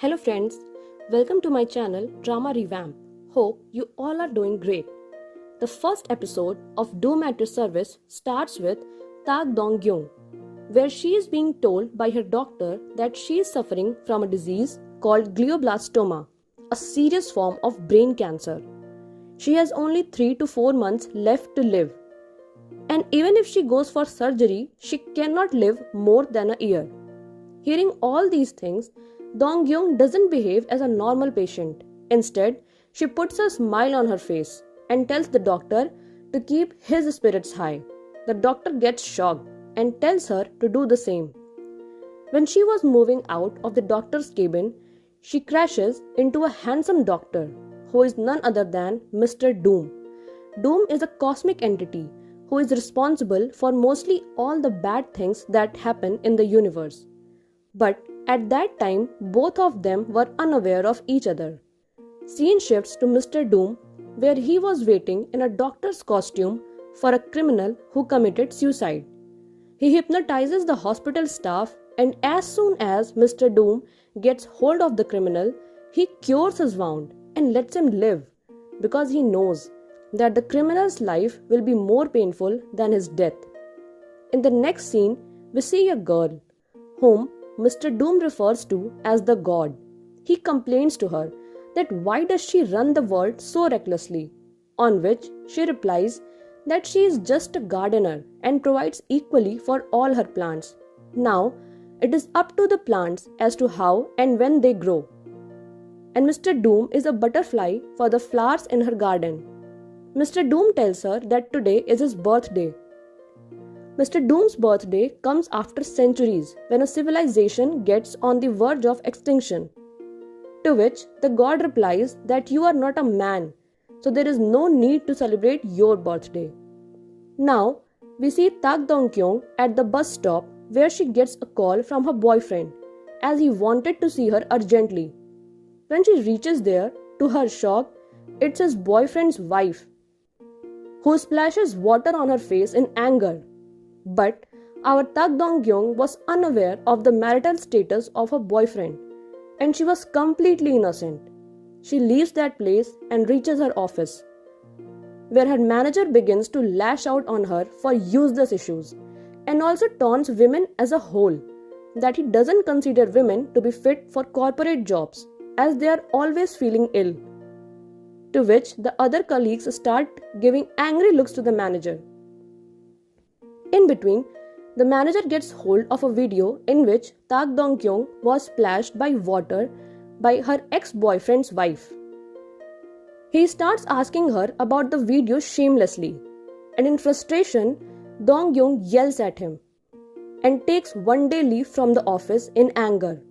Hello friends, welcome to my channel Drama Revamp. Hope you all are doing great. The first episode of doomatyourservice starts with Tak Dong-gyung, where she is being told by her doctor that she is suffering from a disease called glioblastoma, a serious form of brain cancer. She has only 3 to 4 months left to live. And even if she goes for surgery, she cannot live more than a year. Hearing all these things, Dong-gyung doesn't behave as a normal patient. Instead, she puts a smile on her face and tells the doctor to keep his spirits high. The doctor gets shocked and tells her to do the same. When she was moving out of the doctor's cabin, she crashes into a handsome doctor who is none other than Mr. Doom. Doom is a cosmic entity who is responsible for mostly all the bad things that happen in the universe. But at that time, both of them were unaware of each other. Scene shifts to Mr. Doom, where he was waiting in a doctor's costume for a criminal who committed suicide. He hypnotizes the hospital staff, and as soon as Mr. Doom gets hold of the criminal, he cures his wound and lets him live because he knows that the criminal's life will be more painful than his death. In the next scene, we see a girl whom Mr. Doom refers to as the God. He complains to her that why does she run the world so recklessly, on which she replies that she is just a gardener and provides equally for all her plants. Now, it is up to the plants as to how and when they grow. And Mr. Doom is a butterfly for the flowers in her garden. Mr. Doom tells her that today is his birthday. Mr. Doom's birthday comes after centuries when a civilization gets on the verge of extinction. To which the god replies that you are not a man, so there is no need to celebrate your birthday. Now, we see Tak Dong-kyung at the bus stop where she gets a call from her boyfriend as he wanted to see her urgently. When she reaches there, to her shock, it's his boyfriend's wife, who splashes water on her face in anger. But our Tak Dong-gyung was unaware of the marital status of her boyfriend, and she was completely innocent. She leaves that place and reaches her office, where her manager begins to lash out on her for useless issues, and also taunts women as a whole, that he doesn't consider women to be fit for corporate jobs, as they are always feeling ill. To which the other colleagues start giving angry looks to the manager. In between, the manager gets hold of a video in which Tak Dong-kyung was splashed by water by her ex-boyfriend's wife. He starts asking her about the video shamelessly, and in frustration, Dong-gyung yells at him and takes one-day leave from the office in anger.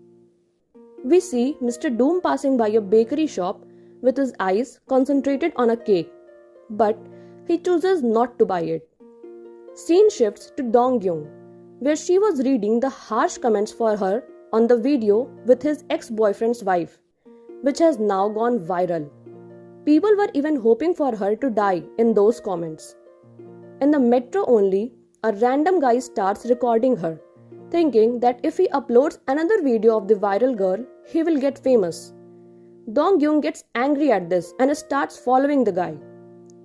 We see Mr. Doom passing by a bakery shop with his eyes concentrated on a cake, but he chooses not to buy it. Scene shifts to Dong-gyung, where she was reading the harsh comments for her on the video with his ex-boyfriend's wife, which has now gone viral. People were even hoping for her to die in those comments. In the metro only, a random guy starts recording her, thinking that if he uploads another video of the viral girl, he will get famous. Dong-gyung gets angry at this and starts following the guy.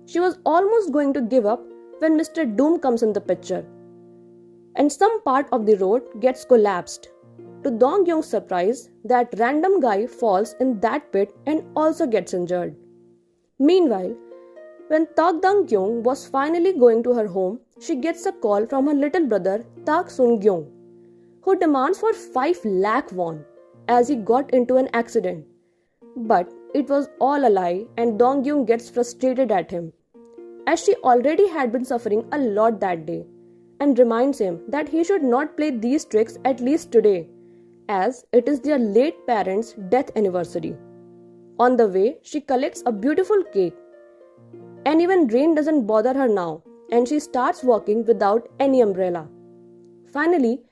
She was almost going to give up when Mr. Doom comes in the picture, and some part of the road gets collapsed. To Dong-gyung's surprise, that random guy falls in that pit and also gets injured. Meanwhile, when Tak Dong-kyung was finally going to her home, she gets a call from her little brother Tak Sun-gyung, who demands for 5 lakh won as he got into an accident. But it was all a lie, and Dong-gyung gets frustrated at him, as she already had been suffering a lot that day, and reminds him that he should not play these tricks at least today, as it is their late parents' death anniversary. On the way, she collects a beautiful cake, and even rain doesn't bother her now, and she starts walking without any umbrella. Finally,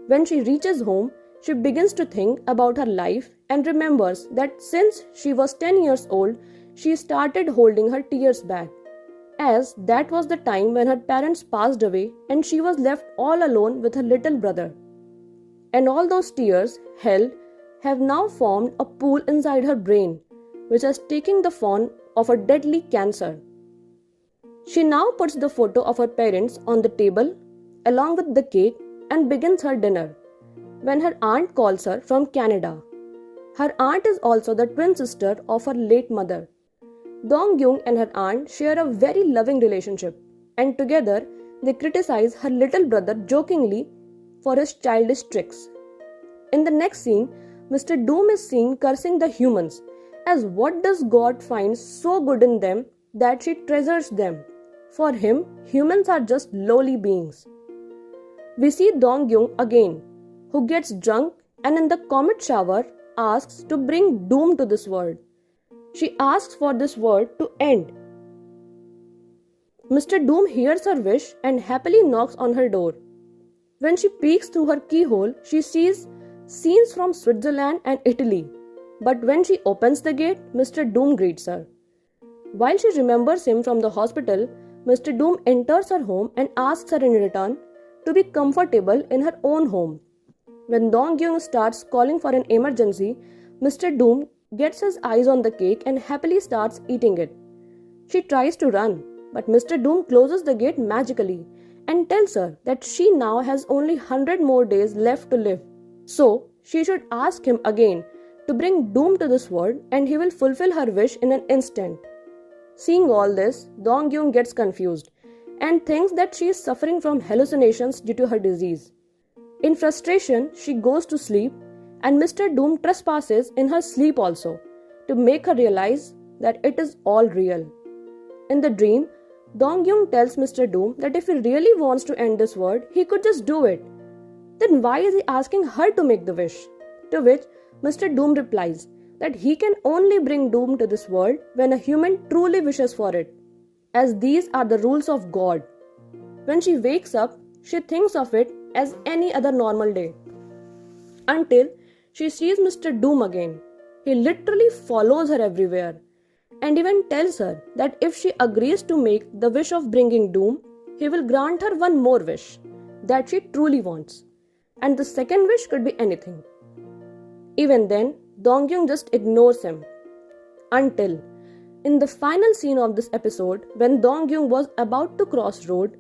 when she reaches home, she begins to think about her life and remembers that since she was 10 years old, she started holding her tears back, as that was the time when her parents passed away and she was left all alone with her little brother. And all those tears held have now formed a pool inside her brain, which is taking the form of a deadly cancer. She now puts the photo of her parents on the table along with the cake and begins her dinner when her aunt calls her from Canada. Her aunt is also the twin sister of her late mother. Dong-gyung and her aunt share a very loving relationship, and together they criticize her little brother jokingly for his childish tricks. In the next scene, Mr. Doom is seen cursing the humans, as what does God find so good in them that she treasures them? For him, humans are just lowly beings. We see Dong-gyung again, who gets drunk and in the comet shower asks to bring doom to this world. She asks for this world to end. Mr. Doom hears her wish and happily knocks on her door. When she peeks through her keyhole, she sees scenes from Switzerland and Italy. But when she opens the gate, Mr. Doom greets her. While she remembers him from the hospital, Mr. Doom enters her home and asks her in return to be comfortable in her own home. When Dong-gyung starts calling for an emergency, Mr. Doom gets his eyes on the cake and happily starts eating it. She tries to run, but Mr. Doom closes the gate magically and tells her that she now has only 100 more days left to live. So, she should ask him again to bring doom to this world and he will fulfill her wish in an instant. Seeing all this, Dong-gyung gets confused and thinks that she is suffering from hallucinations due to her disease. In frustration, she goes to sleep and Mr. Doom trespasses in her sleep also to make her realize that it is all real. In the dream, Dong-gyung tells Mr. Doom that if he really wants to end this world, he could just do it. Then why is he asking her to make the wish? To which Mr. Doom replies that he can only bring doom to this world when a human truly wishes for it, as these are the rules of God. When she wakes up, she thinks of it as any other normal day. Until she sees Mr. Doom again. He literally follows her everywhere and even tells her that if she agrees to make the wish of bringing doom, he will grant her one more wish that she truly wants. And the second wish could be anything. Even then, Dong-gyung just ignores him. Until, in the final scene of this episode, when Dong-gyung was about to cross road,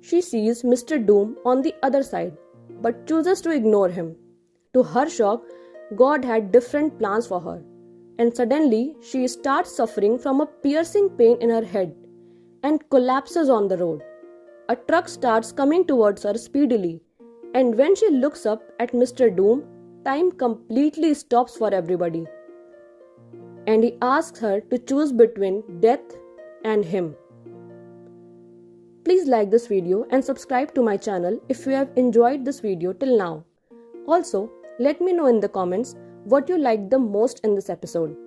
she sees Mr. Doom on the other side, but chooses to ignore him. To her shock, God had different plans for her, and suddenly she starts suffering from a piercing pain in her head and collapses on the road. A truck starts coming towards her speedily, and when she looks up at Mr. Doom, time completely stops for everybody. And he asks her to choose between death and him. Please like this video and subscribe to my channel if you have enjoyed this video till now. Also, let me know in the comments what you liked the most in this episode.